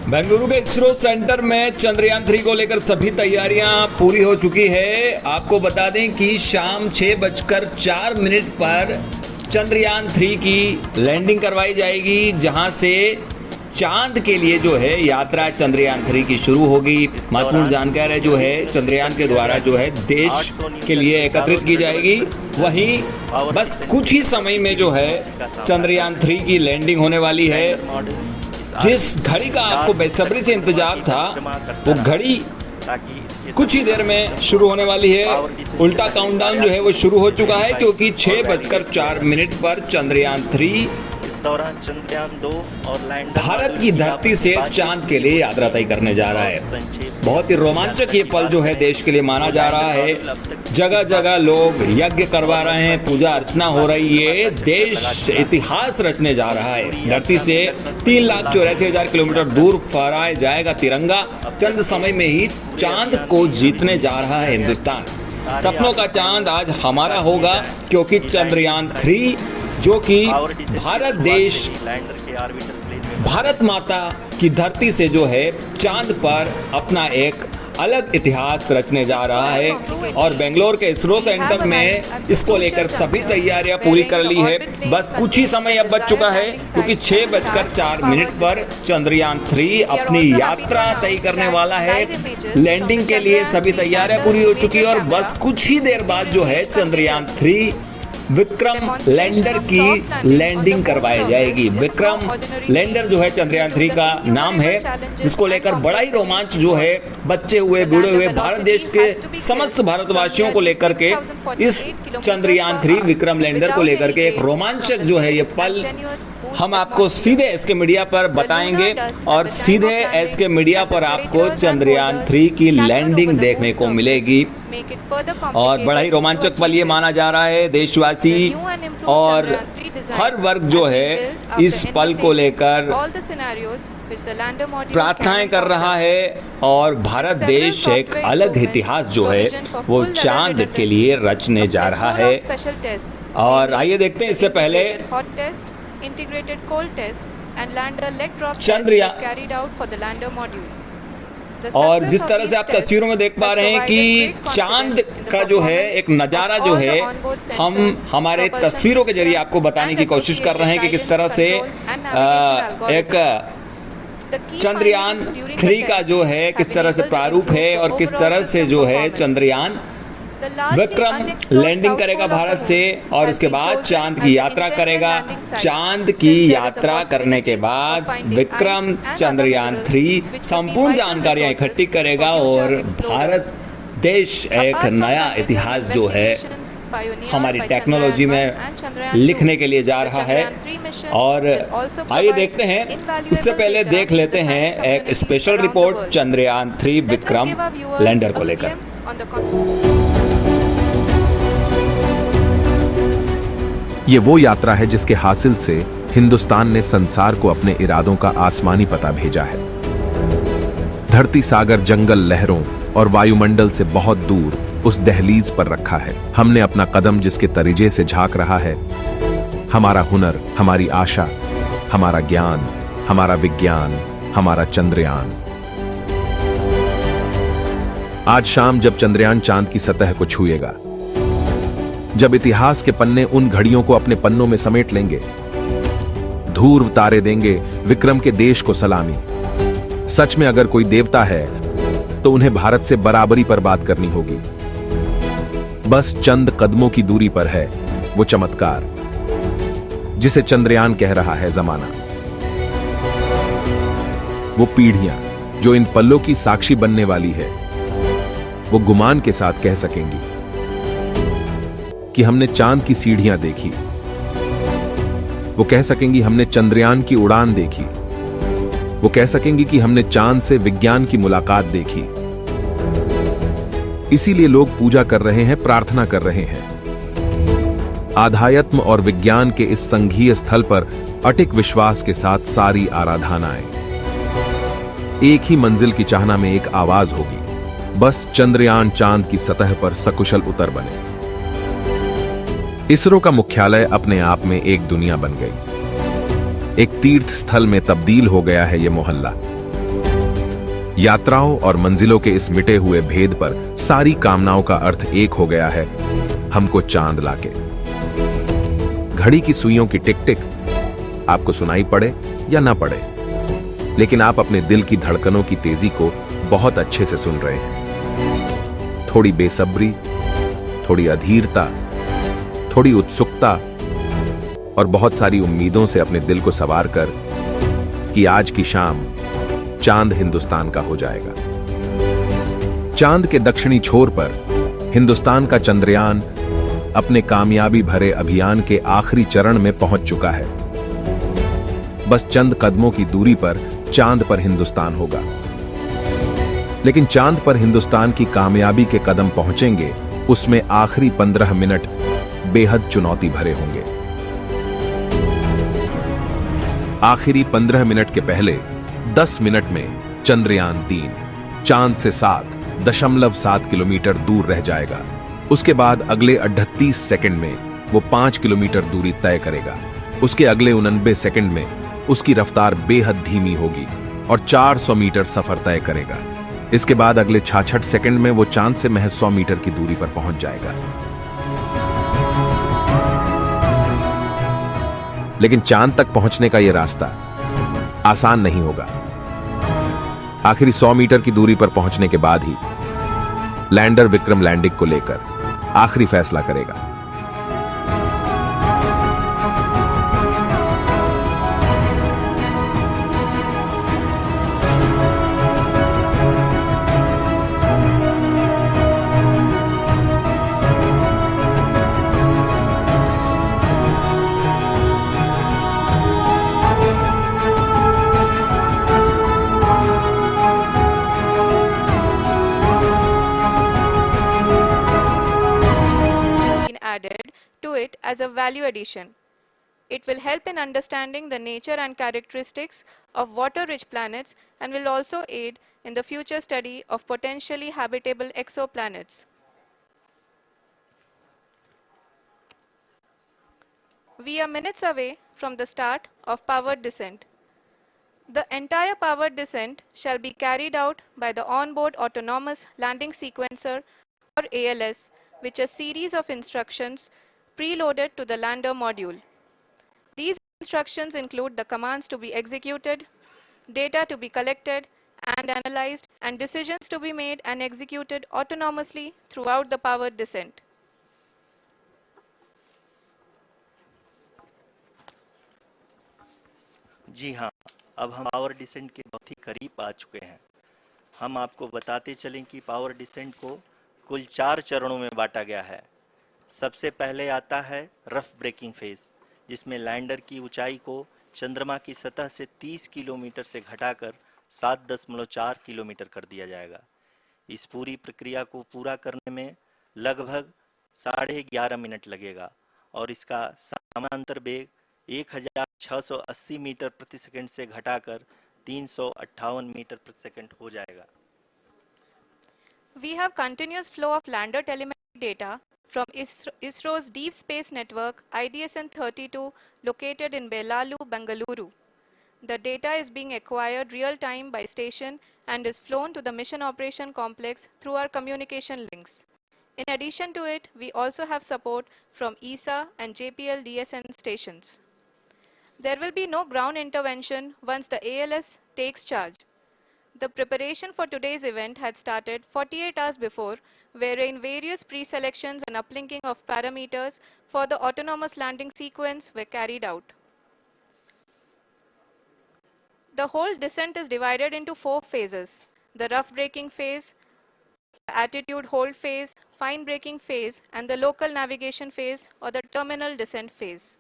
बेंगलुरु के इसरो सेंटर में चंद्रयान 3 को लेकर सभी तैयारियां पूरी हो चुकी है। आपको बता दें कि शाम 6:04 पर चंद्रयान 3 की लैंडिंग करवाई जाएगी, जहां से चांद के लिए जो है यात्रा चंद्रयान 3 की शुरू होगी। महत्वपूर्ण जानकारी जो है चंद्रयान के द्वारा जो है देश के लिए एकत्रित की जाएगी। वहीं बस कुछ ही समय में जो है चंद्रयान 3 की लैंडिंग होने वाली है। जिस घड़ी का आपको बेसब्री से इंतजार था, वो घड़ी कुछ ही देर में शुरू होने वाली है। उल्टा काउंटडाउन जो है वो शुरू हो चुका है, क्योंकि 6:04 पर चंद्रयान 3 चंद्रयान 2 और लैंडर भारत की धरती से चांद के लिए यात्रा तय करने जा रहा है। बहुत ही रोमांचक ये पल जो है देश के लिए माना जा रहा है। जगह जगह लोग यज्ञ करवा रहे हैं, पूजा अर्चना हो रही है। देश इतिहास रचने जा रहा है। धरती से 3,84,000 किलोमीटर दूर फहराया जाएगा तिरंगा। चंद समय में ही चांद को जीतने जा रहा है हिंदुस्तान। सपनों का चांद आज हमारा होगा, क्योंकि चंद्रयान 3 जो कि भारत देश, भारत माता की धरती से जो है चांद पर अपना एक अलग इतिहास रचने जा रहा है। और बेंगलोर के इसरो सेंटर में इसको लेकर सभी तैयारियां पूरी कर ली है। बस कुछ ही समय अब बच चुका है, क्योंकि 6:04 पर चंद्रयान 3 अपनी यात्रा तय करने वाला है। लैंडिंग के लिए सभी तैयारियां पूरी हो चुकी है और बस कुछ ही देर बाद जो है चंद्रयान 3 विक्रम लैंडर की लैंडिंग करवाई जाएगी। विक्रम लैंडर जो है चंद्रयान 3 का नाम है, जिसको लेकर बड़ा ही रोमांच जो है बच्चे हुए बूढ़े हुए भारत देश के समस्त भारतवासियों को लेकर के इस चंद्रयान 3 विक्रम लैंडर को लेकर के एक रोमांचक जो है ये पल हम आपको सीधे एसके मीडिया पर बताएंगे। और सीधे एसके मीडिया पर आपको चंद्रयान 3 की लैंडिंग देखने को मिलेगी। और बड़ा ही रोमांचक पल ये माना जा रहा है। देशवासी और हर वर्ग जो है इस पल को लेकर प्रार्थनाएं कर रहा है। और भारत देश एक अलग इतिहास जो है वो चांद के लिए रचने जा रहा है। और आइए देखते हैं, इससे पहले चंद्रयान और जिस तरह से आप तस्वीरों में देख पा रहे हैं कि चांद का जो है एक नज़ारा जो है हम हमारे तस्वीरों के जरिए आपको बताने की कोशिश कर रहे हैं कि किस तरह से एक चंद्रयान 3 का जो है किस तरह से प्रारूप है और किस तरह से जो है चंद्रयान विक्रम लैंडिंग करेगा भारत से और उसके बाद चांद की यात्रा करेगा। चांद की यात्रा करने के बाद विक्रम चंद्रयान 3 संपूर्ण जानकारियां इकट्ठी करेगा और भारत देश एक नया इतिहास जो है हमारी टेक्नोलॉजी में लिखने के लिए जा रहा है। और आइए देखते हैं, इससे पहले देख लेते हैं एक special report Chandrayaan 3 Vikram lander को लेकर। ये वो यात्रा है जिसके हासिल से हिंदुस्तान ने संसार को अपने इरादों का आसमानी पता भेजा है। धरती, सागर, जंगल, लहरों और वायुमंडल से बहुत दूर उस दहलीज पर रखा है। हमने अपना कदम जिसके तरीजे से झांक रहा है। हमारा हुनर, हमारी आशा, हमारा ज्ञान, हमारा विज्ञान, हमारा चंद्रयान। आज शाम जब चंद्रयान चांद की सतह को छुएगा, जब इतिहास के पन्ने उन घड़ियों को अपने पन्नों में समेट लेंगे, ध्रुव तारे देंगे विक्रम के देश को सलामी। सच में अगर कोई देवता है तो उन्हें भारत से बराबरी पर बात करनी होगी। बस चंद कदमों की दूरी पर है वो चमत्कार जिसे चंद्रयान कह रहा है जमाना। वो पीढ़ियां जो इन पल्लों की साक्षी बनने वाली है, वो गुमान के साथ कह सकेंगी कि हमने चांद की सीढ़ियां देखी। वो कह सकेंगी हमने चंद्रयान की उड़ान देखी। वो कह सकेंगी कि हमने चांद से विज्ञान की मुलाकात देखी। इसीलिए लोग पूजा कर रहे हैं, प्रार्थना कर रहे हैं। आध्यात्म और विज्ञान के इस संघीय स्थल पर अटिक विश्वास के साथ सारी आराधनाएं एक ही मंजिल की चाहना में एक आवाज होगी, बस चंद्रयान चांद की सतह पर सकुशल उतर बने। इसरो का मुख्यालय अपने आप में एक दुनिया बन गई। एक तीर्थ स्थल में तब्दील हो गया है ये मोहल्ला। यात्राओं और मंजिलों के इस मिटे हुए भेद पर सारी कामनाओं का अर्थ एक हो गया है, हमको चांद लाके। घड़ी की सुइयों की टिक टिक आपको सुनाई पड़े या ना पड़े, लेकिन आप अपने दिल की धड़कनों की तेजी को बहुत अच्छे से सुन रहे हैं। थोड़ी बेसब्री, थोड़ी अधीरता, थोड़ी उत्सुकता और बहुत सारी उम्मीदों से अपने दिल को सवार कर कि आज की शाम चांद हिंदुस्तान का हो जाएगा। चांद के दक्षिणी छोर पर हिंदुस्तान का चंद्रयान अपने कामयाबी भरे अभियान के आखिरी चरण में पहुंच चुका है। बस चंद कदमों की दूरी पर चांद पर हिंदुस्तान होगा। लेकिन चांद पर हिंदुस्तान की कामयाबी के कदम पहुंचेंगे, उसमें आखिरी 15 मिनट बेहद चुनौती भरे होंगे। आखिरी 15 मिनट के पहले 10 मिनट में चंद्रयान 3 चांद से 7.7 किलोमीटर दूर रह जाएगा। उसके बाद अगले 38 सेकंड में वो 5 किलोमीटर दूरी तय करेगा। उसके अगले 89 सेकंड में उसकी रफ्तार बेहद धीमी होगी और 400 मीटर सफर तय करेगा। इसके बाद अगले 66 सेकंड में वो चांद से महज 100 मीटर की दूरी पर पहुंच जाएगा। लेकिन चांद तक पहुंचने का यह रास्ता आसान नहीं होगा। आखिरी 100 मीटर की दूरी पर पहुंचने के बाद ही लैंडर विक्रम लैंडिंग को लेकर आखिरी फैसला करेगा। Added to it as a value addition. It will help in understanding the nature and characteristics of water-rich planets and will also aid in the future study of potentially habitable exoplanets. We are minutes away from the start of powered descent. The entire powered descent shall be carried out by the onboard autonomous landing sequencer or ALS, which is a series of instructions preloaded to the lander module. These instructions include the commands to be executed, data to be collected and analyzed, and decisions to be made and executed autonomously throughout the powered descent. जी हाँ, अब हम power descent के बहुत ही करीब आ चुके हैं। हम आपको बताते चलें कि पावर डिसेंट को कुल 4 चरणों में बांटा गया है। सबसे पहले आता है रफ ब्रेकिंग फेज, जिसमें लैंडर की ऊंचाई को चंद्रमा की सतह से 30 किलोमीटर से घटाकर 7.4 किलोमीटर कर दिया जाएगा। इस पूरी प्रक्रिया को पूरा करने में लगभग 11.5 मिनट लगेगा और इसका समानांतर वेग 1680 मीटर प्रति सेकंड से घटाकर 358 मीटर प्रति सेकंड हो जाएगा। We have continuous flow of lander telemetry data from ISRO's Deep Space Network IDSN-32 located in Belalu, Bengaluru. The data is being acquired real-time by station and is flown to the Mission Operation Complex through our communication links. In addition to it, we also have support from ESA and JPL DSN stations. There will be no ground intervention once the ALS takes charge. The preparation for today's event had started 48 hours before, wherein various pre-selections and uplinking of parameters for the autonomous landing sequence were carried out. The whole descent is divided into 4 phases: the rough braking phase, the attitude hold phase, fine braking phase, and the local navigation phase or the terminal descent phase.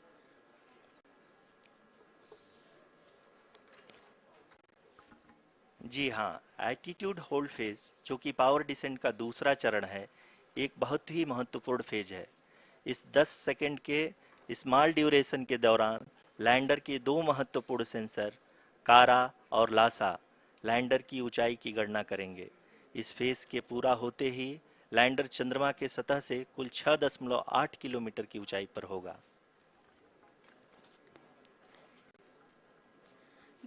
जी हाँ, attitude hold phase, जो कि power descent का दूसरा चरण है, एक बहुत ही महत्वपूर्ण फेज है। इस 10 सेकंड के स्मॉल ड्यूरेशन के दौरान लैंडर के 2 महत्वपूर्ण सेंसर कारा और लासा लैंडर की ऊंचाई की गणना करेंगे। इस फेज के पूरा होते ही लैंडर चंद्रमा के सतह से कुल 6.8 किलोमीटर की ऊंचाई पर होगा।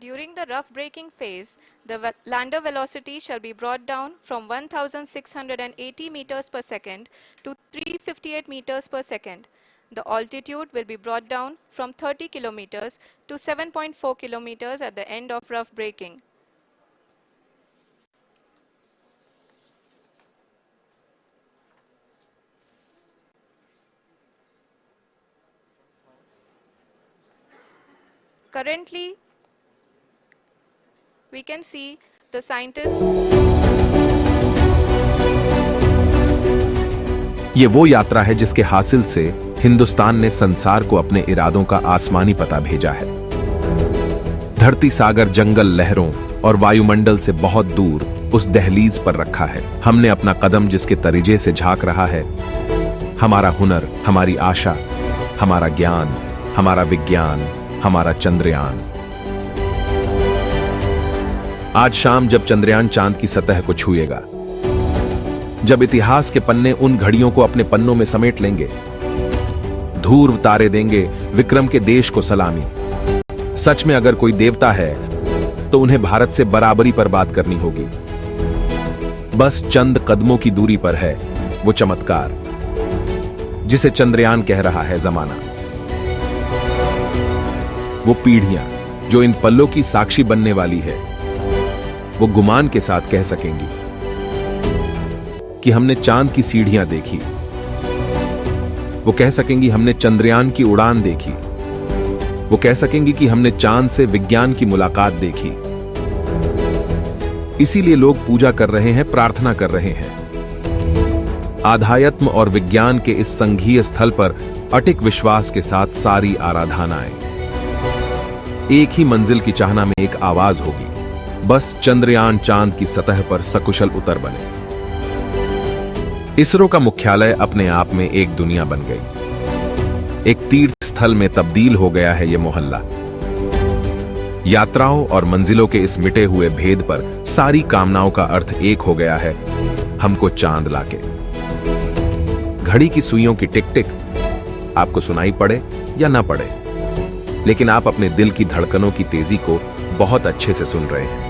During the rough braking phase, the lander velocity shall be brought down from 1680 meters per second to 358 meters per second. The altitude will be brought down from 30 kilometers to 7.4 kilometers at the end of rough braking. Currently, we can see the scientists. ये वो यात्रा है जिसके हासिल से हिंदुस्तान ने संसार को अपने इरादों का आसमानी पता भेजा है। धरती, सागर, जंगल, लहरों और वायुमंडल से बहुत दूर उस दहलीज पर रखा है। हमने अपना कदम जिसके तरीजे से झांक रहा है। हमारा हुनर, हमारी आशा, हमारा ज्ञान, हमारा विज्ञान, हमारा चंद्रयान। आज शाम जब चंद्रयान चांद की सतह को छुएगा, जब इतिहास के पन्ने उन घड़ियों को अपने पन्नों में समेट लेंगे, ध्रुव तारे देंगे विक्रम के देश को सलामी। सच में अगर कोई देवता है तो उन्हें भारत से बराबरी पर बात करनी होगी। बस चंद कदमों की दूरी पर है वो चमत्कार जिसे चंद्रयान कह रहा है जमाना। वो पीढ़ियां जो इन पल्लों की साक्षी बनने वाली है, वो गुमान के साथ कह सकेंगी कि हमने चांद की सीढ़ियां देखी। वो कह सकेंगी हमने चंद्रयान की उड़ान देखी। वो कह सकेंगी कि हमने चांद से विज्ञान की मुलाकात देखी। इसीलिए लोग पूजा कर रहे हैं, प्रार्थना कर रहे हैं। आध्यात्म और विज्ञान के इस संघीय स्थल पर अटिक विश्वास के साथ सारी आराधनाएं। एक ही मंजिल की चाहना में एक आवाज होगी, बस चंद्रयान चांद की सतह पर सकुशल उतर बने। इसरो का मुख्यालय अपने आप में एक दुनिया बन गई। एक तीर्थ स्थल में तब्दील हो गया है यह मोहल्ला। यात्राओं और मंजिलों के इस मिटे हुए भेद पर सारी कामनाओं का अर्थ एक हो गया है, हमको चांद लाके। घड़ी की सुइयों की टिक टिक आपको सुनाई पड़े या ना पड़े, लेकिन आप अपने दिल की धड़कनों की तेजी को बहुत अच्छे से सुन रहे हैं।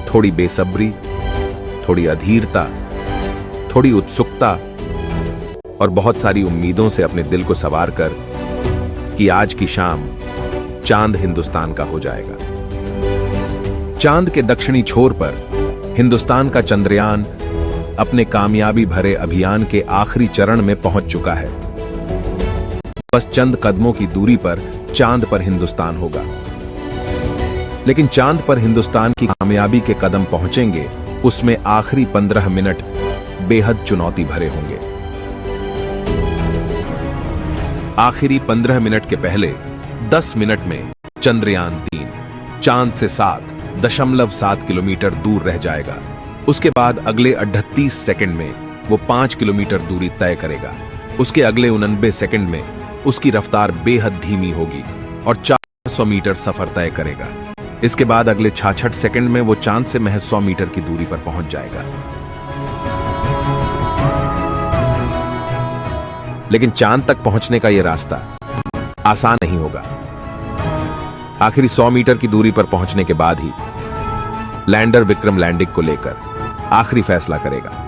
थोड़ी बेसब्री, थोड़ी अधीरता, थोड़ी उत्सुकता और बहुत सारी उम्मीदों से अपने दिल को सवार कर कि आज की शाम चांद हिंदुस्तान का हो जाएगा। चांद के दक्षिणी छोर पर हिंदुस्तान का चंद्रयान अपने कामयाबी भरे अभियान के आखिरी चरण में पहुंच चुका है। बस चंद कदमों की दूरी पर चांद पर हिंदुस्तान होगा। लेकिन चांद पर हिंदुस्तान की कामयाबी के कदम पहुंचेंगे, उसमें आखिरी 15 मिनट बेहद चुनौती भरे होंगे। आखिरी 15 मिनट के पहले 10 मिनट में चंद्रयान 3 चांद से 7.7 किलोमीटर दूर रह जाएगा। उसके बाद अगले 38 सेकंड में वो 5 किलोमीटर दूरी तय करेगा। उसके अगले 89 सेकंड में उसकी रफ्तार बेहद धीमी होगी और 400 मीटर सफर तय करेगा। इसके बाद अगले 66 सेकंड में वो चांद से महज 100 मीटर की दूरी पर पहुंच जाएगा। लेकिन चांद तक पहुंचने का यह रास्ता आसान नहीं होगा। आखिरी 100 मीटर की दूरी पर पहुंचने के बाद ही लैंडर विक्रम लैंडिंग को लेकर आखिरी फैसला करेगा।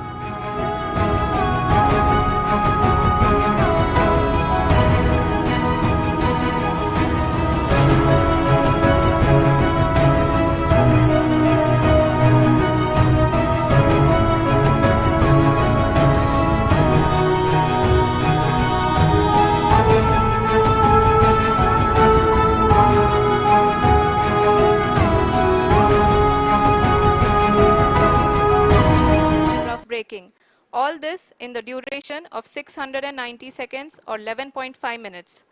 All this in the duration of 690 seconds or 11.5 minutes.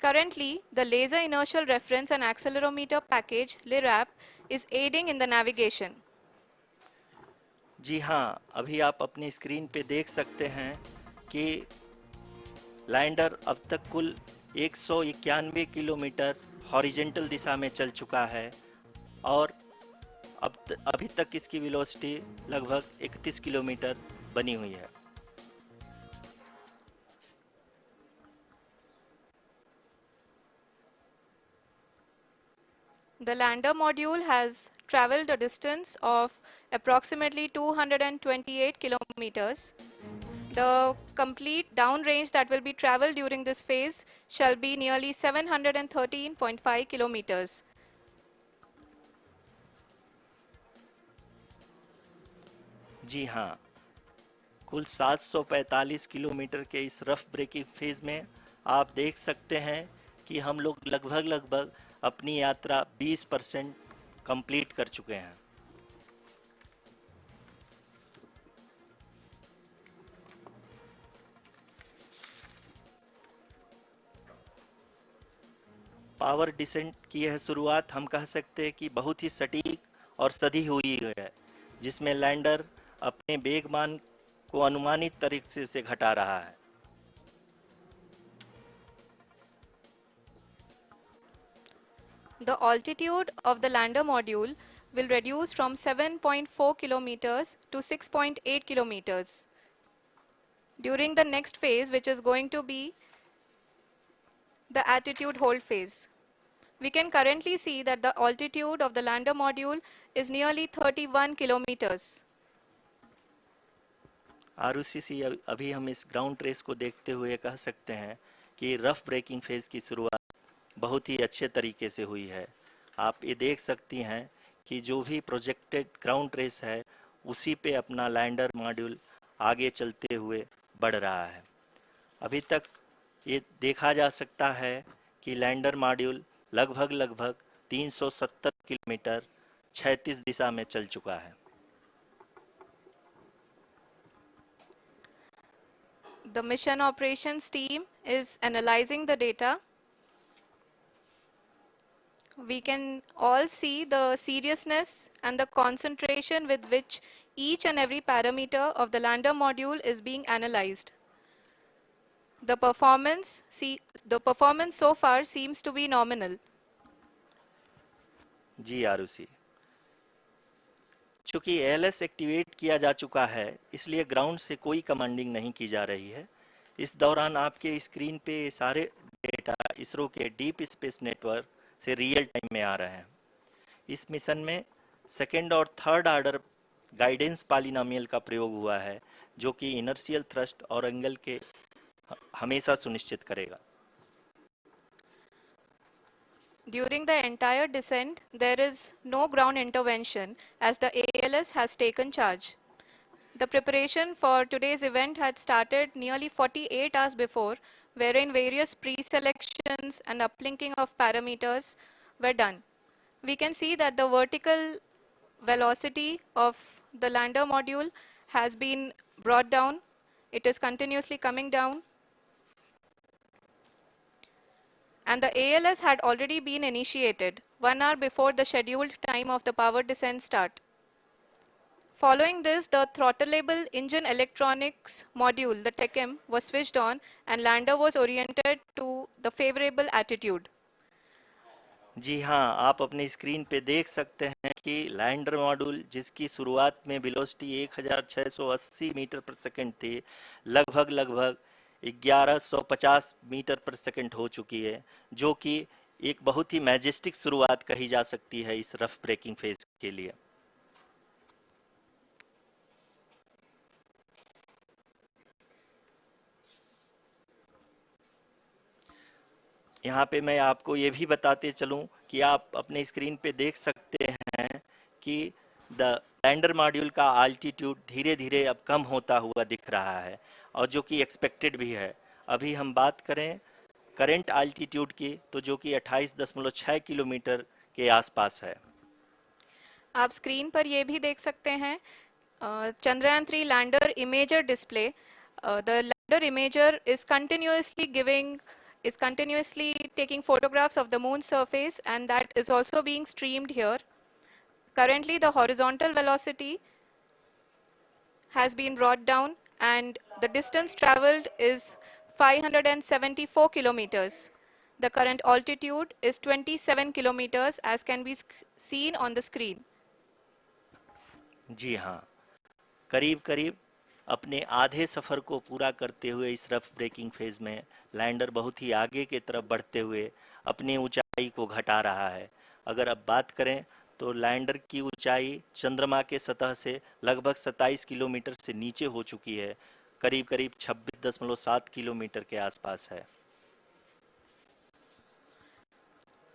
Currently, the Laser Inertial Reference and Accelerometer package LIRAP is aiding in the navigation. जी हाँ, अभी आप अपनी स्क्रीन पे देख सकते हैं कि लैंडर अब तक कुल 191 किलोमीटर हॉरिजेंटल दिशा में चल चुका है और अभी तक इसकी वेलोसिटी लगभग 31 किलोमीटर बनी हुई है। The lander module has traveled a distance of approximately 228 kilometers. The complete downrange that will be traveled during this phase shall be nearly 713.5 kilometers. जी हाँ, कुल 745 किलोमीटर के इस रफ ब्रेकिंग फेज में आप देख सकते हैं कि हम लोग लगभग अपनी यात्रा 20% कंप्लीट कर चुके हैं। पावर डिसेंट की यह शुरुआत हम कह सकते हैं कि बहुत ही सटीक और सधी हुई है, जिसमें लैंडर अपने वेगमान को अनुमानित तरीके से घटा रहा है। The altitude of the lander module will reduce from 7.4 kilometers to 6.8 kilometers during the next phase, which is going to be the attitude hold phase. We can currently see that the altitude of the lander module is nearly 31 kilometers. Arushi, अभी हम इस ground trace को देखते हुए कह सकते हैं कि रफ ब्रेकिंग फेज की शुरुआत बहुत ही अच्छे तरीके से हुई है। आप ये देख सकती हैं कि जो भी प्रोजेक्टेड ग्राउंड ट्रेस है उसी पे अपना लैंडर मॉड्यूल आगे चलते हुए बढ़ रहा है। अभी तक ये देखा जा सकता है कि लैंडर मॉड्यूल लगभग 370 किलोमीटर क्षैतिज दिशा में चल चुका है। The mission operations team is analyzing the data. We can all see the seriousness and the concentration with which each and every parameter of the lander module is being analyzed. The performance so far seems to be nominal. जी आरुषि, चूंकि ALS activate किया जा चुका है इसलिए ground से कोई commanding नहीं की जा रही है। इस दौरान आपके स्क्रीन पे सारे डेटा इसरो के डीप स्पेस नेटवर्क से रियल टाइम में आ रहे हैं। इस मिशन में सेकेंड और थर्ड ऑर्डर गाइडेंस पॉलिनोमियल का प्रयोग हुआ है, जो कि इनर्शियल थ्रस्ट और एंगल के हमेशा सुनिश्चित करेगा। During the entire descent, there is no ground intervention as the ALS has taken charge. The preparation for today's event had started nearly 48 hours before, wherein various pre-selections and uplinking of parameters were done. We can see that the vertical velocity of the lander module has been brought down. It is continuously coming down. And the ALS had already been initiated 1 hour before the scheduled time of the power descent start. Following this, the throttleable engine electronics module, the TECM, was switched on and lander was oriented to the favorable attitude. जी हाँ, आप अपने screen पे देख सकते हैं कि lander module जिसकी शुरुआत में वेलोसिटी 1680 मीटर पर सेकंड थी, लगभग 1150 मीटर पर सेकंड हो चुकी है, जो कि एक बहुत ही मैजेस्टिक शुरुआत कही जा सकती है इस रफ ब्रेकिंग फेज के लिए। यहाँ पे मैं आपको ये भी बताते चलूं कि आप अपने स्क्रीन पे देख सकते हैं कि द लैंडर मॉड्यूल का आल्टीट्यूड धीरे धीरे अब कम होता हुआ दिख रहा है, और जो कि एक्सपेक्टेड भी है। अभी हम बात करें करंट आल्टीट्यूड की, तो जो कि 28.6 किलोमीटर के आसपास है। आप स्क्रीन पर ये भी देख सकते हैं Chandrayaan 3 lander imager display. The lander imager is continuously taking photographs of the moon surface, and that is also being streamed here. Currently, the horizontal velocity has been brought down and the distance traveled is 574 kilometers. The current altitude is 27 kilometers as can be seen on the screen. जी हाँ, करीब अपने आधे सफर को पूरा करते हुए इस rough breaking phase में लैंडर बहुत ही आगे की तरफ बढ़ते हुए अपनी ऊंचाई को घटा रहा है। अगर अब बात करें तो लैंडर की ऊंचाई चंद्रमा के सतह से लगभग 27 किलोमीटर से नीचे हो चुकी है, करीब करीब 26.7 किलोमीटर के आसपास है।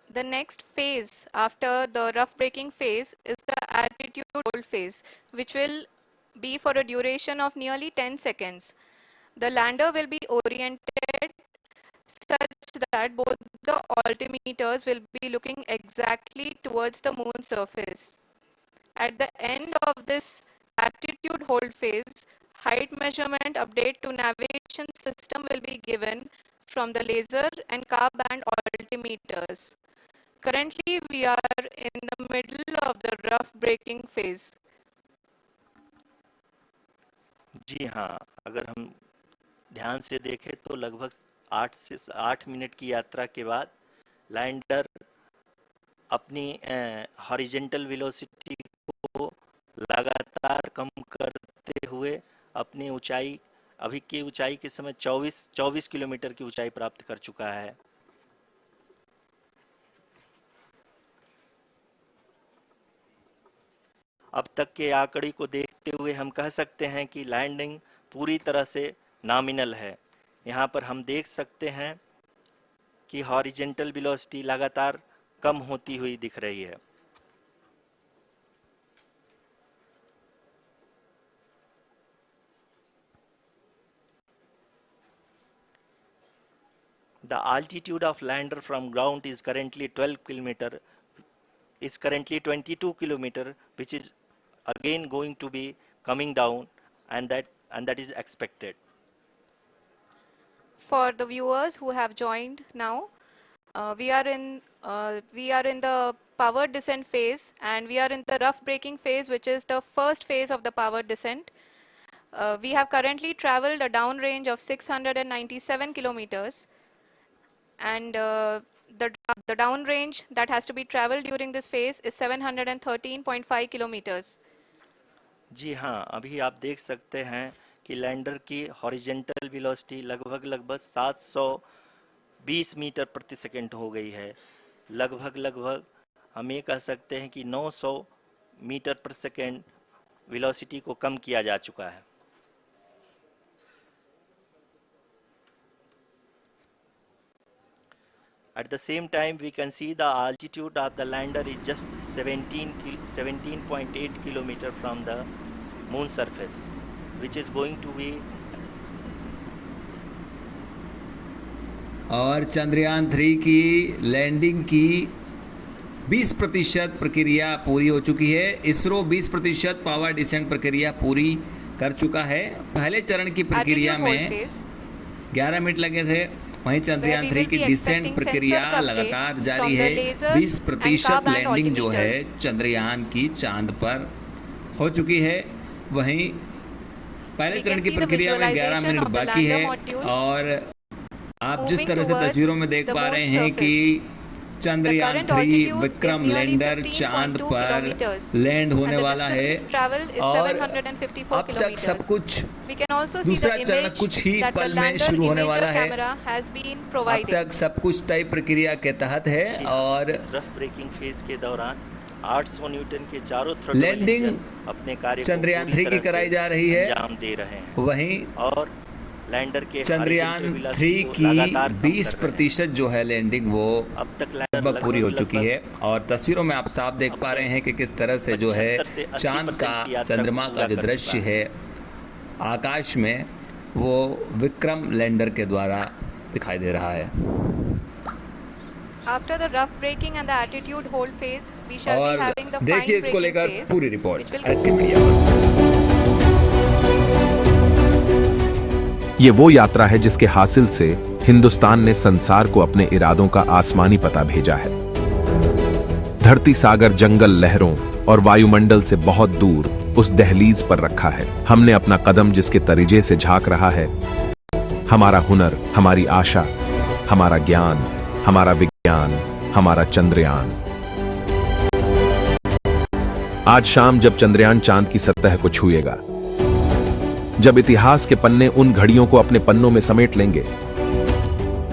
The next phase after the rough braking phase is the attitude hold phase, which will be for a duration of nearly 10 seconds. The lander will be oriented such that both the altimeters will be looking exactly towards the moon's surface. At the end of this attitude hold phase, height measurement update to navigation system will be given from the laser and car band altimeters. Currently, we are in the middle of the rough braking phase. जी हाँ, अगर हम ध्यान से देखें तो लगभग 8 minute की यात्रा के बाद लैंडर अपनी हॉरिजेंटल वेलोसिटी को लगातार कम करते हुए अपनी ऊंचाई, अभी की ऊंचाई के समय 24 किलोमीटर की ऊंचाई प्राप्त कर चुका है। अब तक के आंकड़े को देखते हुए हम कह सकते हैं कि लैंडिंग पूरी तरह से नॉमिनल है। यहाँ पर हम देख सकते हैं कि हॉरिजेंटल वेलोसिटी लगातार कम होती हुई दिख रही है। The altitude of lander from ground is currently 22 kilometer, which is again going to be coming down, and that is expected. For the viewers who have joined now, we are in the power descent phase, and we are in the rough braking phase, which is the first phase of the power descent. We have currently traveled a downrange of 697 kilometers, and the downrange that has to be traveled during this phase is 713.5 kilometers. जी हाँ, अभी आप देख सकते हैं कि lander की horizontal velocity लगभग 720 metre प्रति सेकंड हो गई है। लगभग हम ये कह सकते हैं कि 900 मीटर प्रति सेकंड वेलोसिटी को कम किया जा चुका है। At the same time, we can see the altitude of the lander is just 17.8 kilometer from the moon surface, which is going to be और चंद्रयान 3 की लैंडिंग की 20% प्रक्रिया पूरी हो चुकी है। इसरो 20% पावर डिसेंट प्रक्रिया पूरी कर चुका है। पहले चरण की प्रक्रिया में 11 मिनट लगे थे, वहीं चंद्रयान 3 की डिसेंट प्रक्रिया लगातार जारी है। 20% लैंडिंग जो है चंद्रयान की चांद पर हो चुकी है। वहीं पहले चरण की प्रक्रिया में 11 मिनट बाकी है, और आप जिस तरह से तस्वीरों में देख पा रहे हैं कि चंद्रयान 3 विक्रम लैंडर चांद पर लैंड होने वाला है, और अब तक सब कुछ दूसरा चरण कुछ ही पल में शुरू होने वाला है। अब तक सब कुछ तय प्रक्रिया के तहत है, और रफ ब्रेकिंग फेज के दौरान 800 न्यूटन के चारों थ्रॉटल लैंडिंग अपने कार्य चंद्रयान 3 की कराई जा रही है, अंजाम दे रहे हैं। वहीं और लैंडर के चंद्रयान 3 की 20% जो है लैंडिंग वो अब तक लगभग पूरी हो चुकी है। और तस्वीरों में आप साफ देख पा रहे हैं कि किस तरह से जो है चांद का, चंद्रमा का जो दृश्य है आकाश में, वो विक्रम लैंडर के द्वारा दिखाई दे रहा है। After the rough braking and the attitude hold phase, we shall be और having the fine देखिए इसको braking लेकर phase, पूरी रिपोर्ट which will एसके मीडिया पर। ये वो यात्रा है जिसके हासिल से हिंदुस्तान ने संसार को अपने इरादों का आसमानी पता भेजा है। धरती, सागर, जंगल, लहरों और वायुमंडल से बहुत दूर उस दहलीज पर रखा है। हमने अपना कदम जिसके तरीजे से झांक रहा है। हमारा हुनर, हमारी आशा, हमारा ज्ञान, हमारा विज्ञान, हमारा चंद्रयान। आज शाम जब चंद्रयान चांद की सतह को छुएगा, जब इतिहास के पन्ने उन घड़ियों को अपने पन्नों में समेट लेंगे,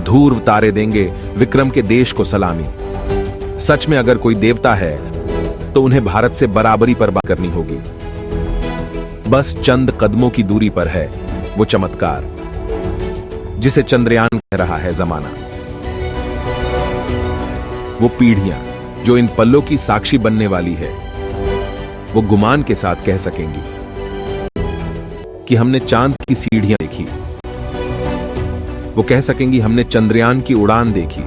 ध्रुव तारे देंगे विक्रम के देश को सलामी, सच में अगर कोई देवता है तो उन्हें भारत से बराबरी पर बात करनी होगी। बस चंद कदमों की दूरी पर है वो चमत्कार जिसे चंद्रयान कह रहा है जमाना। वो पीढ़ियां जो इन पल्लों की साक्षी बनने वाली है, वो गुमान के साथ कह सकेंगी कि हमने चांद की सीढ़ियां देखी। वो कह सकेंगी हमने चंद्रयान की उड़ान देखी।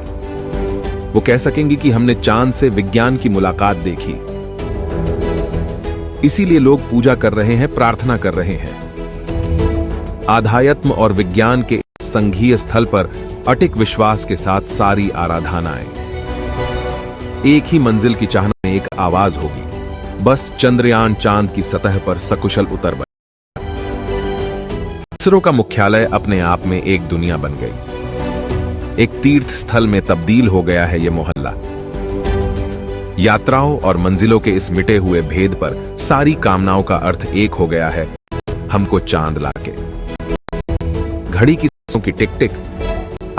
वो कह सकेंगी कि हमने चांद से विज्ञान की मुलाकात देखी। इसीलिए लोग पूजा कर रहे हैं, प्रार्थना कर रहे हैं। आध्यात्म और विज्ञान के इस संघीय स्थल पर अटिक विश्वास के साथ सारी आराधनाएं एक ही मंजिल की चाहना में एक आवाज होगी, बस चंद्रयान चांद की सतह पर सकुशल उतर बने। इसरो का मुख्यालय अपने आप में एक दुनिया बन गई। एक तीर्थ स्थल में तब्दील हो गया है यह मोहल्ला। यात्राओं और मंजिलों के इस मिटे हुए भेद पर सारी कामनाओं का अर्थ एक हो गया है, हमको चांद लाके। घड़ी की सांसों की टिक टिक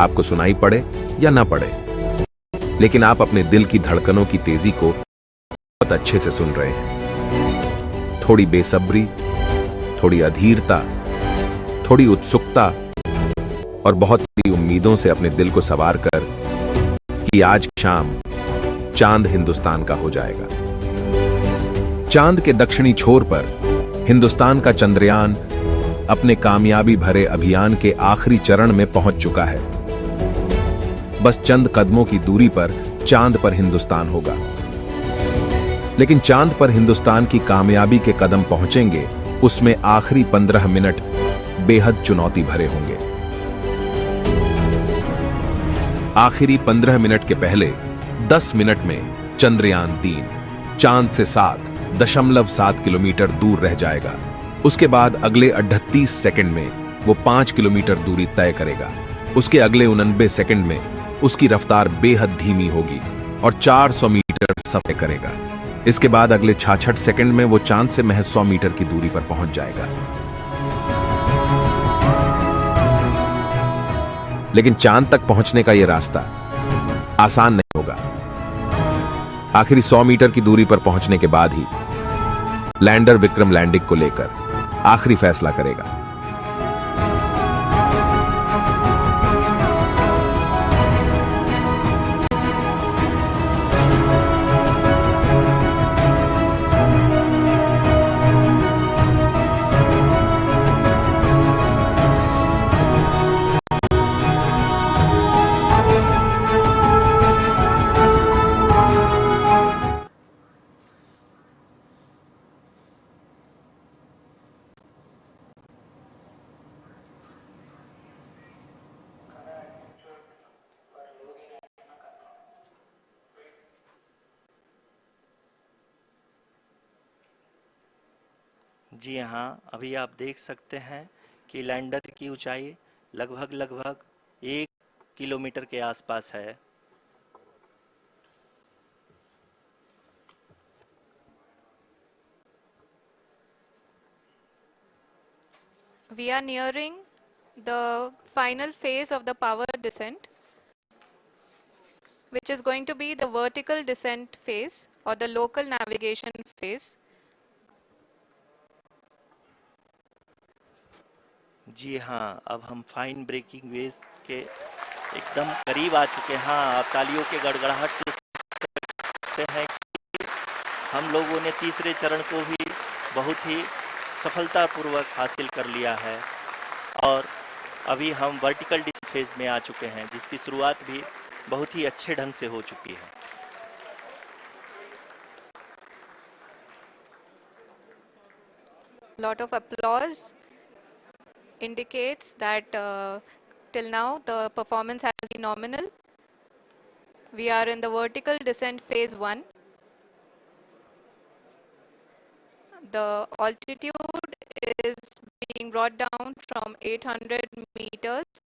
आपको सुनाई पड़े या ना पड़े, लेकिन आप अपने दिल की धड़कनों की तेजी को बहुत अच्छे से सुन रहे हैं। थोड़ी बेसब्री, थोड़ी अधीरता, थोड़ी उत्सुकता और बहुत सारी उम्मीदों से अपने दिल को सवार कर कि आज शाम चांद हिंदुस्तान का हो जाएगा। चांद के दक्षिणी छोर पर हिंदुस्तान का चंद्रयान अपने कामयाबी भरे अभियान के आखिरी चरण में पहुंच चुका है। बस चंद कदमों की दूरी पर चांद पर हिंदुस्तान होगा। लेकिन चांद पर हिंदुस्तान की कामयाबी के कदम पहुंचेंगे, उसमें आखिरी 15 मिनट बेहद चुनौती भरे होंगे। आखिरी 15 मिनट के पहले 10 मिनट में चंद्रयान 3 चांद से 7.7 किलोमीटर दूर रह जाएगा। उसके बाद अगले 38 सेकंड में वो 5 किलोमीटर दूरी तय करेगा। उसके अगले 89 सेकंड में उसकी रफ्तार बेहद धीमी होगी और 400 मीटर सफर करेगा। इसके बाद अगले 66 सेकंड में वो चांद से महज 100 मीटर की दूरी पर पहुंच जाएगा। लेकिन चांद तक पहुंचने का यह रास्ता आसान नहीं होगा। आखिरी 100 मीटर की दूरी पर पहुंचने के बाद ही लैंडर विक्रम लैंडिंग को लेकर आखिरी फैसला करेगा। जी हाँ, अभी आप देख सकते हैं कि लैंडर की ऊंचाई लगभग 1 किलोमीटर के आसपास है। We are nearing the final phase of the power descent, which is going to be the vertical descent phase or the local navigation phase. जी हाँ, अब हम फाइन ब्रेकिंग वेव्स के एकदम करीब आ चुके हैं। हाँ, आप तालियों के गड़गड़ाहट से सकते हैं कि हम लोगों ने तीसरे चरण को भी बहुत ही सफलतापूर्वक हासिल कर लिया है और अभी हम वर्टिकल डिस्क फेज में आ चुके हैं, जिसकी शुरुआत भी बहुत ही अच्छे ढंग से हो चुकी है। Lot of applause indicates that till now the performance has been nominal. We are in the vertical descent phase 1. The altitude is being brought down from 800 meters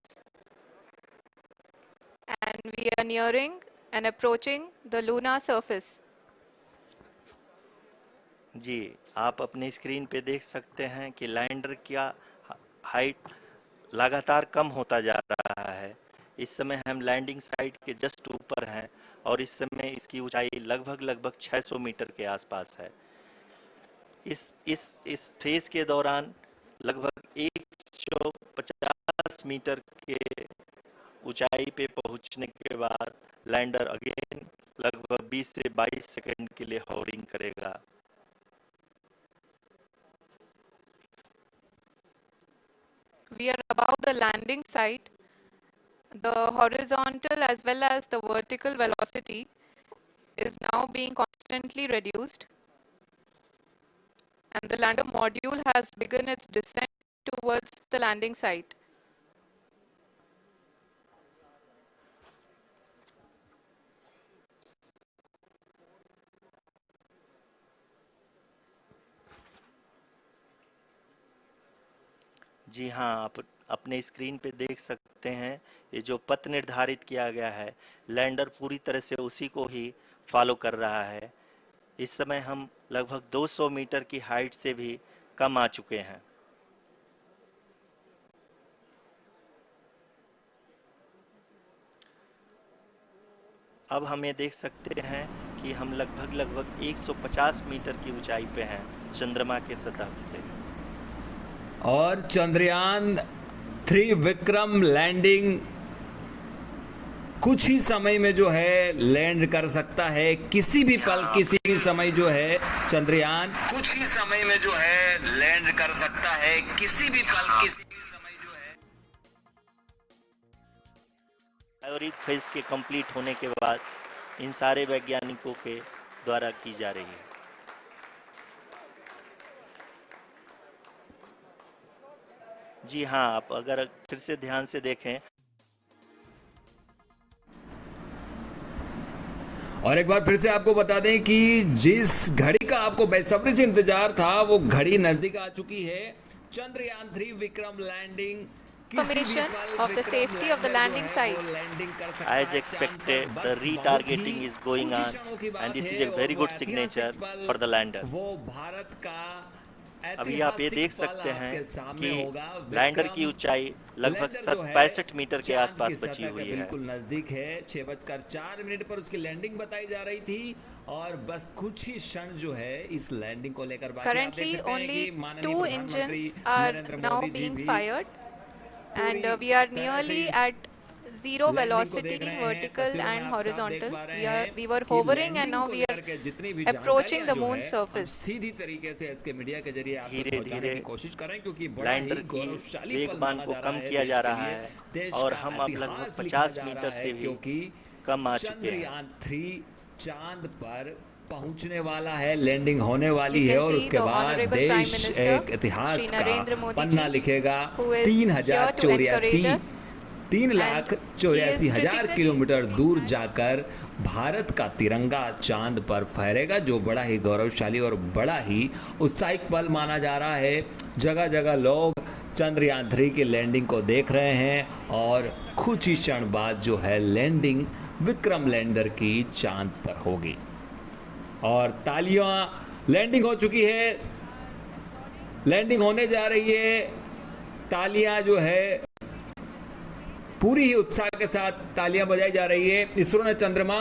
and we are nearing and approaching the lunar surface. जी, आप अपने screen पे देख सकते हैं कि lander का height लगातार कम होता जा रहा है। इस समय हम लैंडिंग साइट के जस्ट ऊपर हैं और इस समय इसकी ऊंचाई लगभग 600 मीटर के आसपास है। इस फेज के दौरान लगभग 150 मीटर के ऊंचाई पे पहुंचने के बाद लैंडर अगेन लगभग 20 से 22 सेकंड के लिए हॉवरिंग करेगा। We are above the landing site. The horizontal as well as the vertical velocity is now being constantly reduced, and the lander module has begun its descent towards the landing site. जी हाँ, आप अपने screen पे देख सकते हैं ये जो पथ निर्धारित किया गया है, लैंडर पूरी तरह से उसी को ही फॉलो कर रहा है। इस समय हम लगभग 200 मीटर की हाइट से भी कम आ चुके हैं। अब हम ये देख सकते हैं कि हम लगभग 150 मीटर की ऊंचाई पे हैं चंद्रमा के सतह से। और चंद्रयान 3 विक्रम लैंडिंग कुछ ही समय में जो है लैंड कर सकता है। किसी भी पल किसी भी समय जो है चंद्रयान कुछ ही समय में जो है लैंड कर सकता है। किसी भी पल किसी भी समय जो है। प्रायोरिक फेज के कंप्लीट होने के बाद इन सारे वैज्ञानिकों के द्वारा की जा रही है। जी हाँ, आप अगर फिर से ध्यान से देखें और एक बार फिर से आपको बता दें कि जिस घड़ी का आपको बेसब्री से इंतजार था वो घड़ी नजदीक आ चुकी है। Chandrayaan 3 Vikram landing Information of the safety of the landing site. as expected, the retargeting is going on and this is a very good signature for the lander. वो भारत का अभी आप ये देख सकते हैं कि लैंडर की ऊंचाई लगभग 65 मीटर के आसपास बची हुई है। बिल्कुल नजदीक है। 6:04 पर उसकी लैंडिंग बताई जा रही थी और बस कुछ ही क्षण जो है इस लैंडिंग को लेकर बाकी आप देख Currently, सकते हैं only कि माननीय 2 प्रधानमंत्री engines are Narendra now Modi ji being भी fired, and we are nearly at zero velocity in vertical and horizontal. We were hovering and now we are approaching the moon's surface. सीधी तरीके से इसके मीडिया के जरिए आप तक धीरे पहुंचाने धीरे की कोशिश करें क्योंकि बड़ा ही लैंडर की गौरवशाली पल वेगमान माना को जा रहा कम है किया देश जा के रहा लिए। है देश और का हम अब इतिहास लगभग लिखा 50 जा रहा मीटर है से भी क्योंकि कम आ चुके हैं। चंद्रयान 3 चांद पर पहुंचने वाला है, लैंडिंग होने वाली We है can और see उसके the बाद Honorable Prime देश Minister, एक इतिहास Shri का Narendra Modi पन्ना ji, लिखेगा। who is here to encourage us. 3,84,000 critically kilometre दूर जाकर भारत का तिरंगा चांद पर फहरेगा, जो बड़ा ही गौरवशाली और बड़ा ही उत्साहिक पल माना जा रहा है। जगह जगह लोग चंद्रयान 3 की लैंडिंग को देख रहे हैं और कुछ ही क्षण बाद जो है लैंडिंग विक्रम लैंडर की चांद पर होगी और तालियां लैंडिंग हो चुकी है, लैंडिंग होने जा रही है। तालियां जो है पूरी ही उत्साह के साथ तालियां बजाई जा रही है। इसरो ने चंद्रमा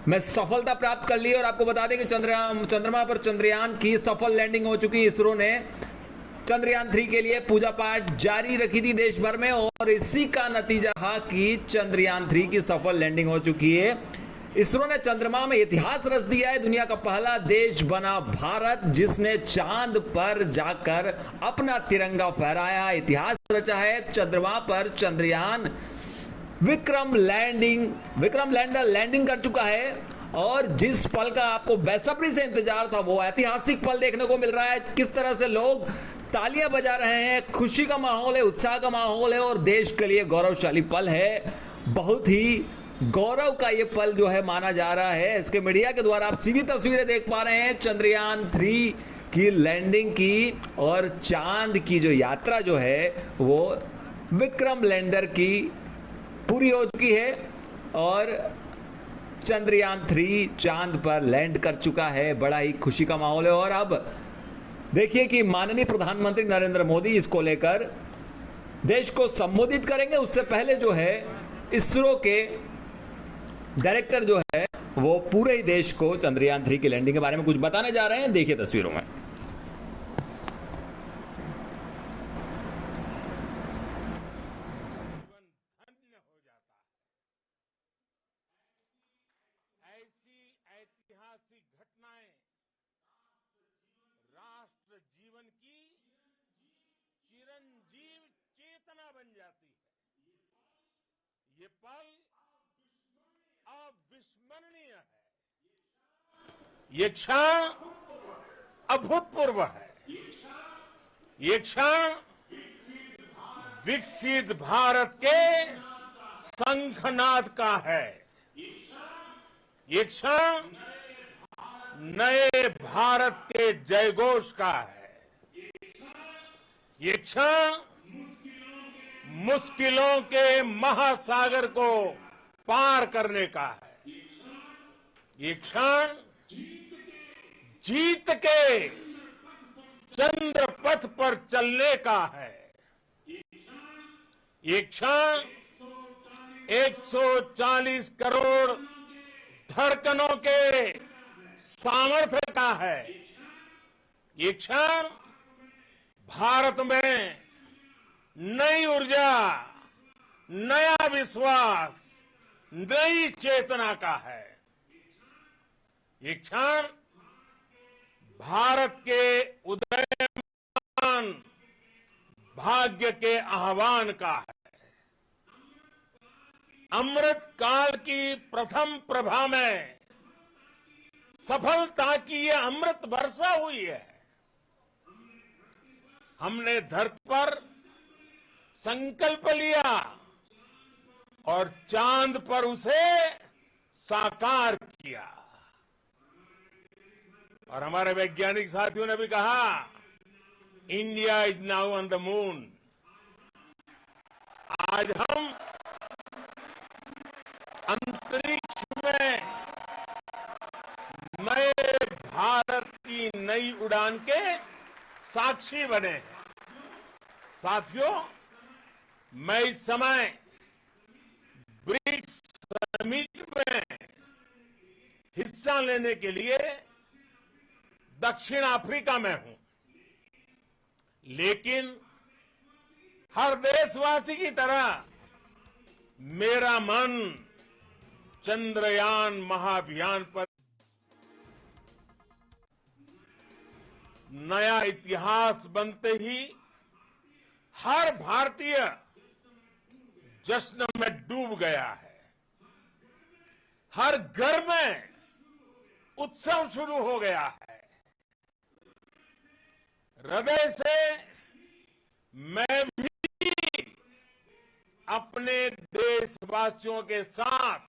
में सफलता प्राप्त कर ली और आपको बता दें कि चंद्रमा पर चंद्रयान की सफल लैंडिंग हो चुकी है। इसरो ने चंद्रयान 3 के लिए पूजा पाठ जारी रखी थी देश भर में और इसी का नतीजा था कि चंद्रयान 3 की सफल लैंडिंग हो चुकी है। इसरो ने चंद्रमा में इतिहास रच दिया है। दुनिया का पहला देश बना भारत, जिसने चांद पर जाकर अपना तिरंगा फहराया, इतिहास रचा है। चंद्रमा पर चंद्रयान विक्रम लैंडर लैंडिंग कर चुका है और जिस पल का आपको बेसब्री से इंतजार था वो ऐतिहासिक पल देखने को मिल रहा है। किस तरह से लोग तालियां बजा रहे हैं, खुशी का माहौल है, उत्साह का माहौल है और देश के लिए गौरवशाली पल है। बहुत ही गौरव का ये पल जो है माना जा रहा है। इसके मीडिया के द्वारा आप सीधी तस्वीरें देख पा रहे हैं चंद्रयान 3 की लैंडिंग की और चांद की जो यात्रा जो है वो विक्रम लैंडर की पूरी हो चुकी है और चंद्रयान 3 चांद पर लैंड कर चुका है। बड़ा ही खुशी का माहौल है और अब देखिए कि माननीय प्रधानमंत्री नरेंद्र मोदी इसको लेकर देश को संबोधित करेंगे। उससे पहले जो है इसरो के डायरेक्टर जो है वो पूरे ही देश को चंद्रयान 3 की लैंडिंग के बारे में कुछ बताने जा रहे हैं। देखिए तस्वीरों में। ऐसी ऐतिहासिक घटनाएं राष्ट्र जीवन की चिरंजीव चेतना बन जाती है। ये पल अविस्मरणीय है। ये क्षण अभूतपूर्व है। ये क्षण विकसित भारत के शंखनाद का है। ये क्षण नए भारत के जयघोष का है। ये क्षण मुश्किलों के महासागर को पार करने का है। ये क्षण जीत के चंद्र पथ पर चलने का है। ये क्षण 140 करोड़ धड़कनों के सामर्थ्य का है। ये क्षण भारत में नई ऊर्जा, नया विश्वास, नई चेतना का है। ये क्षण भारत के उदयमान भाग्य के आह्वान का है। अमृत काल की प्रथम प्रभा में सफलता की ये अमृत वर्षा हुई है। हमने धरती पर संकल्प लिया और चांद पर उसे साकार किया। और हमारे वैज्ञानिक साथियों ने भी कहा, India is now on the moon. आज हम अंतरिक्ष में नए भारत की नई उड़ान के साक्षी बने हैं। साथियों, मैं इस समय ब्रिक्स समिट में हिस्सा लेने के लिए दक्षिण अफ्रीका में हूं, लेकिन हर देशवासी की तरह मेरा मन चंद्रयान महाअभियान पर नया इतिहास बनते ही हर भारतीय जश्न में डूब गया है। हर घर में उत्सव शुरू हो गया है। हृदय से मैं भी अपने देशवासियों के साथ,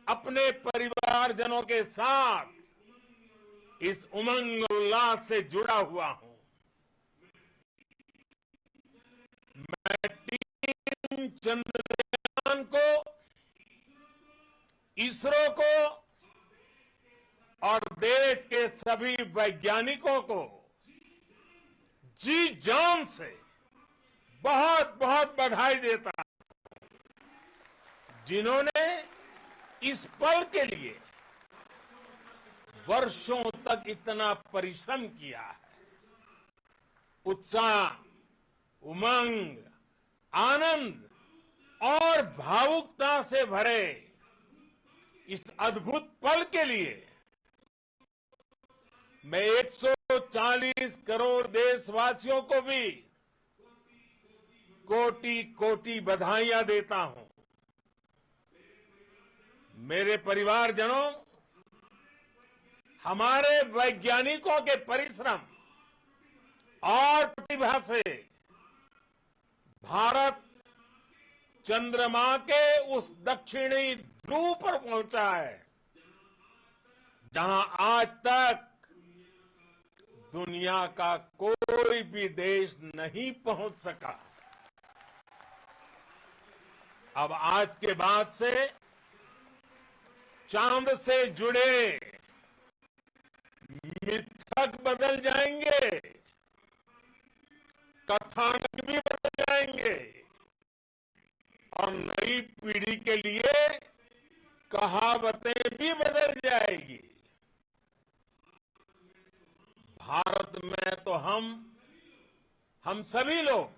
अपने परिवारजनों के साथ इस उमंग उल्लास से जुड़ा हुआ हूं। मैं टीम चंद्रयान को, इसरो को और देश के सभी वैज्ञानिकों को जी जान से बहुत बहुत बधाई देता हूं, जिन्होंने इस पल के लिए वर्षों तक इतना परिश्रम किया है। उत्साह, उमंग, आनंद और भावुकता से भरे इस अद्भुत पल के लिए मैं 140 करोड़ देशवासियों को भी कोटि कोटि बधाइयां देता हूं। मेरे परिवारजनों, हमारे वैज्ञानिकों के परिश्रम और प्रतिभा से भारत चंद्रमा के उस दक्षिणी ध्रुव पर पहुंचा है, जहां आज तक दुनिया का कोई भी देश नहीं पहुंच सका। अब आज के बाद से चांद से जुड़े मिथक बदल जाएंगे, कथानक भी बदल जाएंगे और नई पीढ़ी के लिए कहावतें भी बदल जाएगी। भारत में तो हम सभी लोग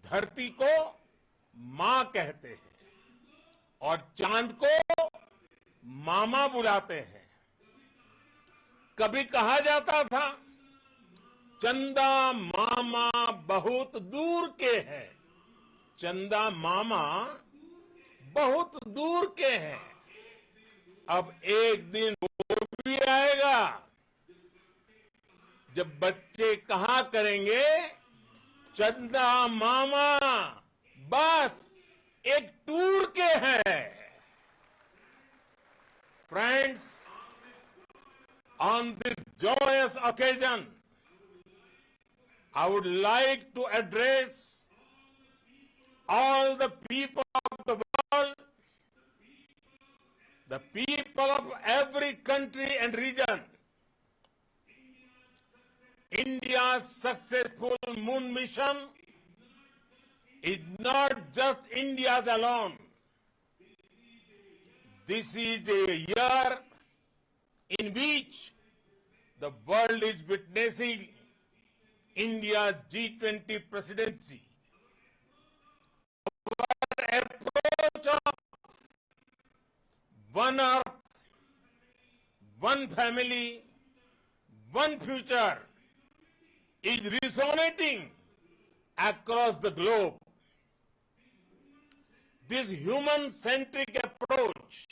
धरती को मां कहते हैं और चांद को मामा बुलाते हैं। कभी कहा जाता था चंदा मामा बहुत दूर के हैं, चंदा मामा बहुत दूर के हैं। अब एक दिन वो भी आएगा जब बच्चे कहा करेंगे चंदा मामा बस एक टूर के हैं। Friends, on this joyous occasion, I would like to address all the people of the world, the people of every country and region. India's successful moon mission is not just India's alone. This is a year in which the world is witnessing India's G20 presidency. Our approach of one earth, one family, one future is resonating across the globe. This human-centric approach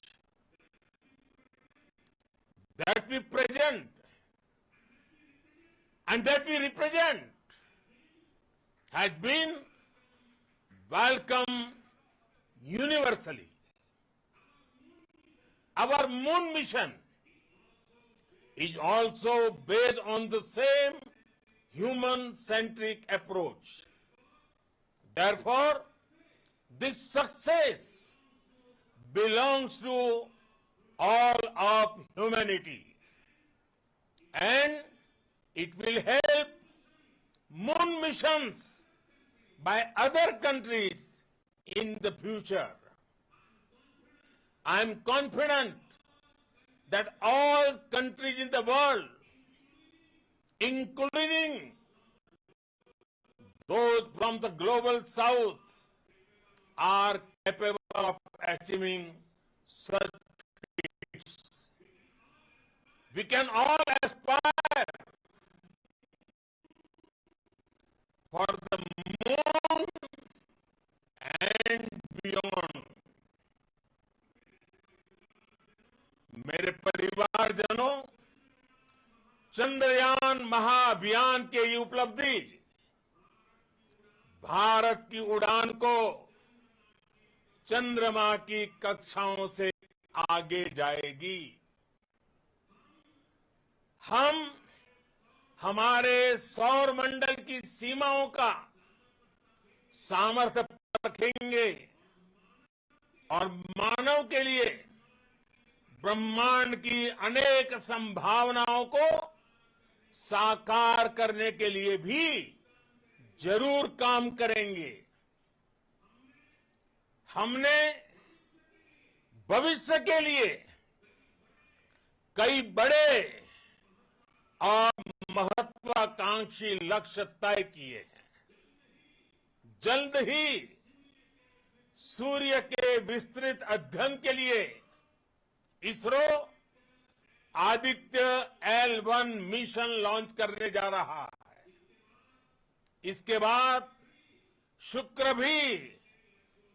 that we present and that we represent has been welcomed universally. Our moon mission is also based on the same human-centric approach. Therefore, this success belongs to all of humanity, and it will help moon missions by other countries in the future. I am confident that all countries in the world, including those from the global south, are capable of achieving such feats. We can all aspire for the moon and beyond. मेरे परिवारजनों, चंद्रयान महाअभियान की ये उपलब्धि भारत की उड़ान को चंद्रमा की कक्षाओं से आगे जाएगी। हम हमारे सौर मंडल की सीमाओं का सामर्थ्य रखेंगे और मानव के लिए ब्रह्मांड की अनेक संभावनाओं को साकार करने के लिए भी जरूर काम करेंगे। हमने भविष्य के लिए कई बड़े और महत्वाकांक्षी लक्ष्य तय किए हैं। जल्द ही सूर्य के विस्तृत अध्ययन के लिए ISRO Aditya L1 mission launch करने जा रहा है। इसके बाद शुक्र भी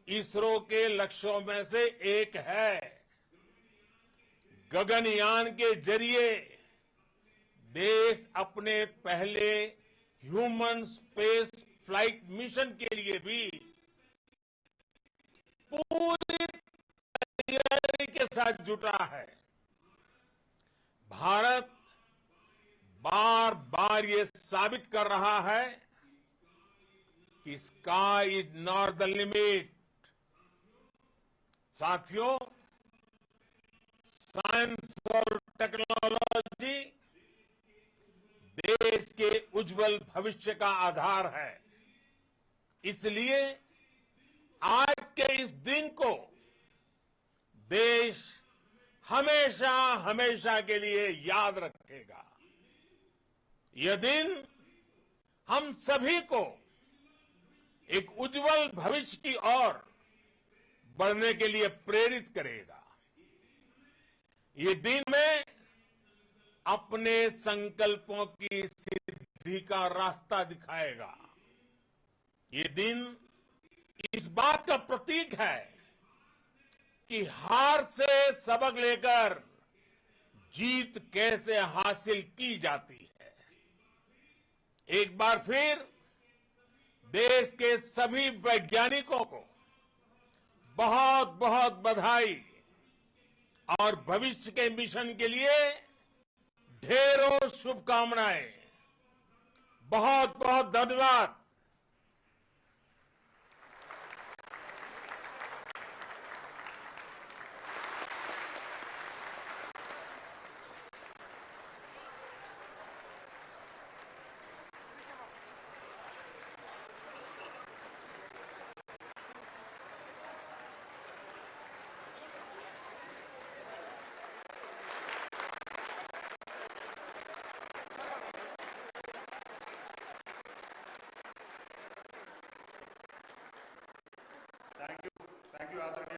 इसरो के लक्ष्यों में से एक है। गगनयान के जरिए देश अपने पहले ह्यूमन स्पेस फ्लाइट मिशन के लिए भी पूरी तैयारी के साथ जुटा है। भारत बार बार ये साबित कर रहा है कि sky is not the limit. साथियों, साइंस और टेक्नोलॉजी देश के उज्जवल भविष्य का आधार है। इसलिए आज के इस दिन को देश हमेशा हमेशा के लिए याद रखेगा। यह दिन हम सभी को एक उज्जवल भविष्य की ओर बढ़ने के लिए प्रेरित करेगा। ये दिन में अपने संकल्पों की सिद्धि का रास्ता दिखाएगा। ये दिन इस बात का प्रतीक है कि हार से सबक लेकर जीत कैसे हासिल की जाती है। एक बार फिर देश के सभी वैज्ञानिकों को बहुत बहुत बधाई और भविष्य के मिशन के लिए ढेरों शुभकामनाएं। बहुत बहुत धन्यवाद। Thank you, Aditya,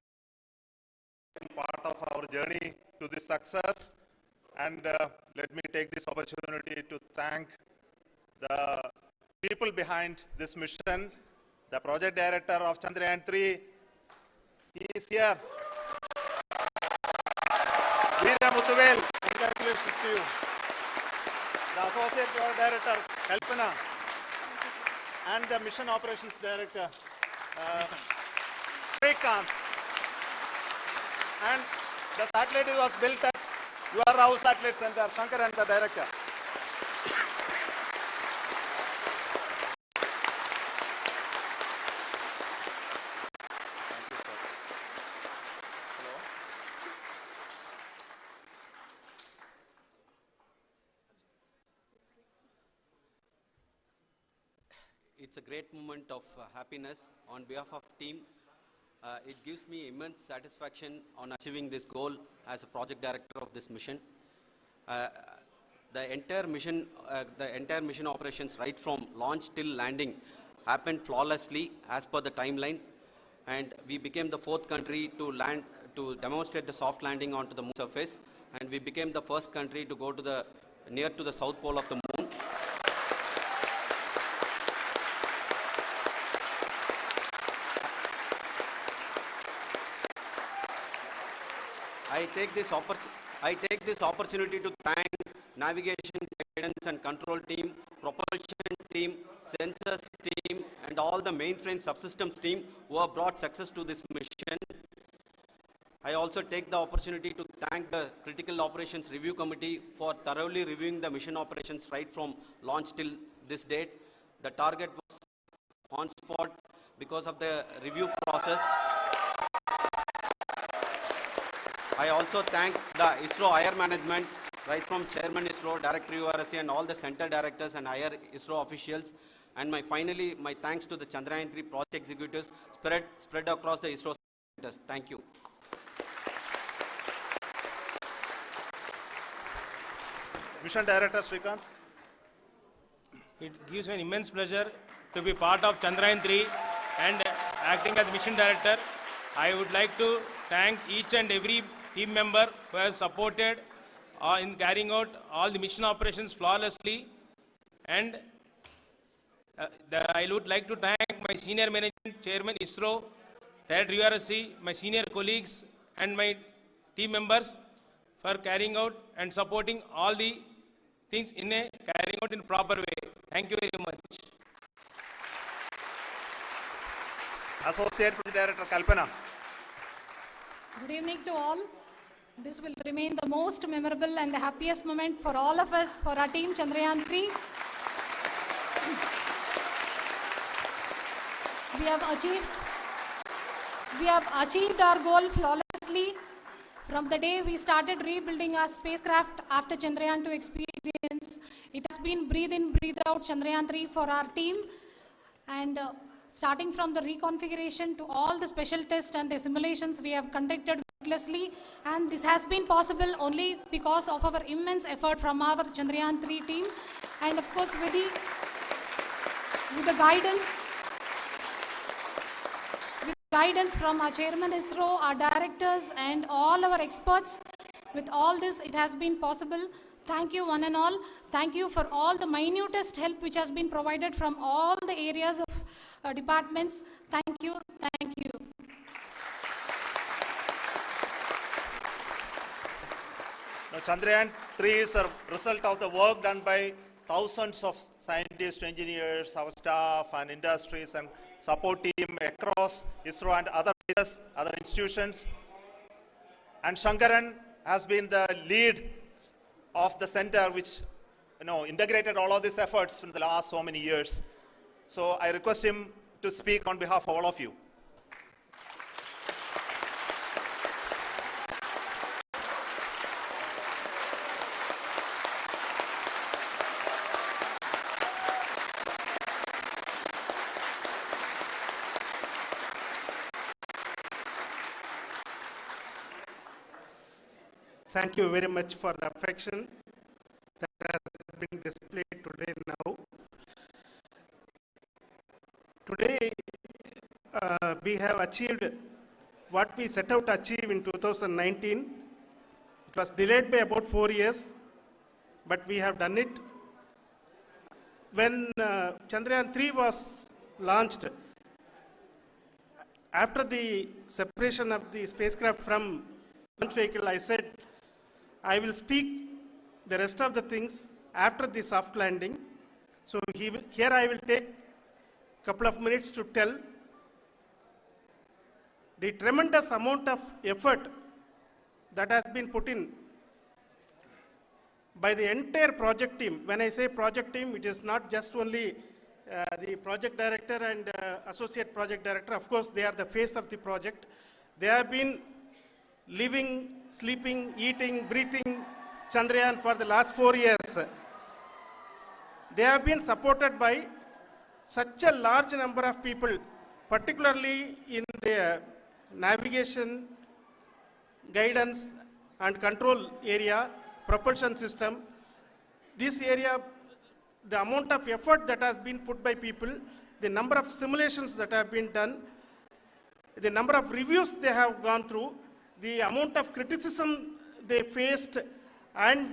part of our journey to this success. And let me take this opportunity to thank the people behind this mission, the project director of Chandrayaan-3. He is here. Veera Muthuvel, congratulations to you. The associate project director, Kalpana, and the mission operations director, Srikanth. And the satellite was built at UR Rao Satellite Center, Shankar and the director. It's a great moment of happiness on behalf of team. It gives me immense satisfaction on achieving this goal as a project director of this mission. The entire mission operations right from launch till landing happened flawlessly as per the timeline, and we became the 4th country to demonstrate the soft landing onto the moon surface, and we became the first country to go to near to the south pole of the moon. I take this opportunity to thank navigation, guidance and control team, propulsion team, sensors team, and all the mainframe subsystems team who have brought success to this mission. I also take the opportunity to thank the Critical Operations Review Committee for thoroughly reviewing the mission operations right from launch till this date. The target was on spot because of the review process. I also thank the ISRO higher management, right from Chairman ISRO, Director URSC, and all the center directors and higher ISRO officials. And finally, my thanks to the Chandrayaan-3 project executives spread across the ISRO centers. Thank you. Mission Director Srikanth. It gives me an immense pleasure to be part of Chandrayaan-3 and acting as Mission Director. I would like to thank each and every team member who has supported in carrying out all the mission operations flawlessly. And I would like to thank my senior management, Chairman ISRO, Director URSC, my senior colleagues and my team members for carrying out and supporting all the things carrying out in proper way. Thank you very much. Associate Project Director Kalpana. Good evening to all. This will remain the most memorable and the happiest moment for all of us, for our team Chandrayaan-3. We have achieved our goal flawlessly from the day we started rebuilding our spacecraft after Chandrayaan-2 experience. It has been breathe in, breathe out Chandrayaan-3 for our team, and starting from the reconfiguration to all the special tests and the simulations we have conducted meticulously, and this has been possible only because of our immense effort from our Chandrayaan-3 team, and of course with the guidance from our Chairman ISRO, our directors and all our experts. With all this, it has been possible. Thank you one and all. Thank you for all the minutest help which has been provided from all the areas of departments. Thank you. Thank you. Now, Chandrayaan-3 is a result of the work done by thousands of scientists, engineers, our staff and industries and support team across ISRO and other places, other institutions. And Shankaran has been the lead of the center which integrated all of these efforts in the last so many years. So I request him to speak on behalf of all of you. Thank you very much for the affection that has been displayed today now. Today, we have achieved what we set out to achieve in 2019. It was delayed by about 4 years, but we have done it. When Chandrayaan-3 was launched, after the separation of the spacecraft from launch vehicle, I said, I will speak the rest of the things after the soft landing. So here I will take a couple of minutes to tell the tremendous amount of effort that has been put in by the entire project team. When I say project team, it is not just only the project director and associate project director. Of course, they are the face of the project. They have been living, sleeping, eating, breathing Chandrayaan for the last 4 years. They have been supported by such a large number of people, particularly in the navigation, guidance and control area, propulsion system. This area, the amount of effort that has been put by people, the number of simulations that have been done, the number of reviews they have gone through, the amount of criticism they faced and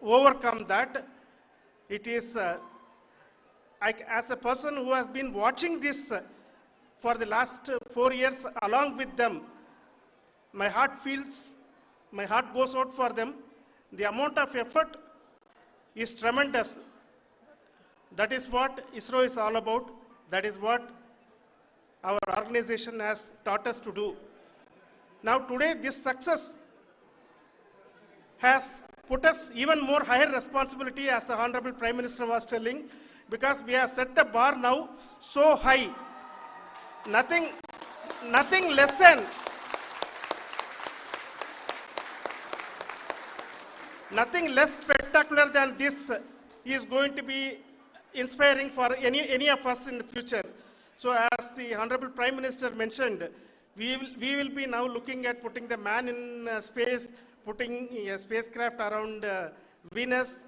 overcome that. It is, as a person who has been watching this for the last 4 years along with them, my heart goes out for them. The amount of effort is tremendous. That is what ISRO is all about. That is what our organization has taught us to do. Now today, this success has put us even more higher responsibility, as the Honorable Prime Minister was telling, because we have set the bar now so high. Nothing less spectacular than this is going to be inspiring for any of us in the future. So as the Honorable Prime Minister mentioned, we will be now looking at putting the man in space, putting a spacecraft around Venus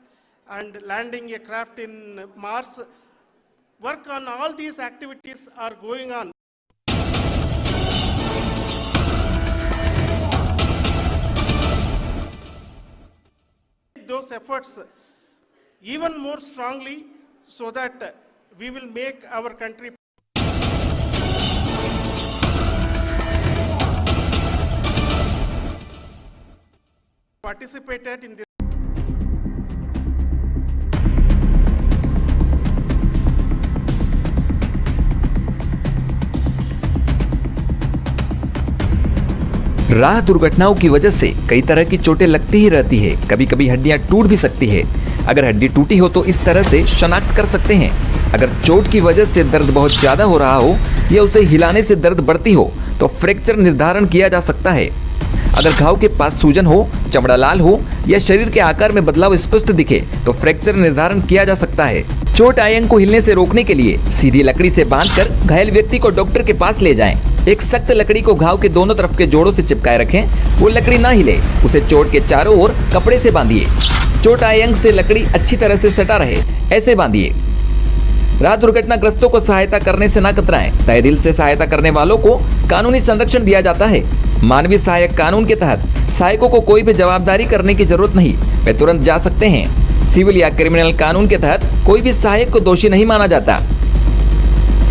and landing a craft in Mars. Work on all these activities are going on. Those efforts even more strongly so that we will make our country participated in this. राह दुर्घटनाओं की वजह से कई तरह की चोटें लगती ही रहती है। कभी कभी हड्डियां टूट भी सकती है। अगर हड्डी टूटी हो तो इस तरह से शनाख्त कर सकते हैं। अगर चोट की वजह से दर्द बहुत ज्यादा हो रहा हो या उसे हिलाने से दर्द बढ़ती हो तो फ्रैक्चर निर्धारण किया जा सकता है। अगर घाव के पास सूजन हो, चमड़ा लाल हो या शरीर के आकार में बदलाव स्पष्ट दिखे तो फ्रैक्चर निर्धारण किया जा सकता है। चोट आए अंग को हिलने से रोकने के लिए सीधी लकड़ी से बांधकर घायल व्यक्ति को डॉक्टर के पास ले जाएं। एक सख्त लकड़ी को घाव के दोनों तरफ के जोड़ों से चिपकाए रखें। वो लकड़ी ना हिले, उसे चोट के चारों ओर कपड़े से बांधिए। चोट आए अंग से लकड़ी अच्छी तरह से सटा रहे, ऐसे बांधिए। राह दुर्घटनाग्रस्तों को सहायता करने से न कतराएं। तहे दिल से सहायता करने वालों को कानूनी संरक्षण दिया जाता है। मानवीय सहायक कानून के तहत सहायकों को कोई भी जवाबदारी करने की जरूरत नहीं, वे तुरंत जा सकते हैं। सिविल या क्रिमिनल कानून के तहत कोई भी सहायक को दोषी नहीं माना जाता।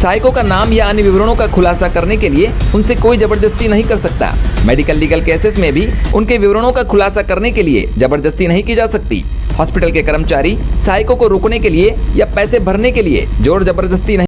सहायकों का नाम या अन्य विवरणों का खुलासा करने के लिए उनसे कोई जबरदस्ती नहीं कर सकता। मेडिकल लीगल केसेस में भी उनके विवरणों का खुलासा करने के लिए जबरदस्ती नहीं की जा सकती। हॉस्पिटल के कर्मचारी सहायकों को रोकने के लिए या पैसे भरने के लिए जोर जबरदस्ती नहीं